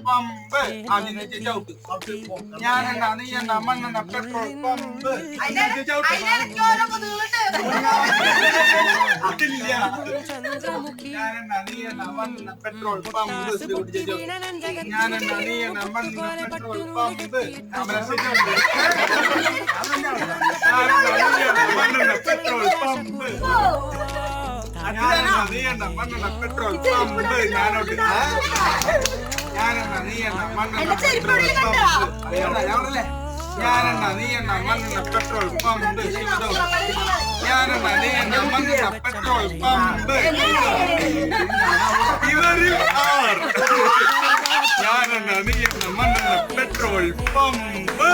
pump അതിന് ചവിട്ട് ഞാനെണ്ണ നീ എണ്ണ മണ്ണെണ്ണ പെട്രോൾ പമ്പ് ഞാനെണ്ണ നീ എണ്ണ മണ്ണെണ്ണ പെട്രോൾ പമ്പ് ഞാനെണ്ണ നീ എണ്ണ മണ്ണെണ്ണ പെട്രോൾ പമ്പ് മണ്ണെണ്ണ പെട്രോൾ പമ്പ് ഞാനെണ്ണ നീ എണ്ണ മണ്ണെണ്ണ പെട്രോൾ പമ്പ് ഞാനോട്ട് ഞാനെണ്ണ നീ എണ്ണ മണ്ണെണ്ണ പെട്രോൾ പമ്പ് ഞാനെണ്ണ നീ എണ്ണ മണ്ണെണ്ണ പെട്രോൾ പമ്പ് ഞാനെണ്ണ നീ എണ്ണ മണ്ണെണ്ണ പെട്രോൾ പമ്പ് ഇവരിൽ ആർ ഞാനെണ്ണ നീ എണ്ണ മണ്ണെണ്ണ പെട്രോൾ പമ്പ്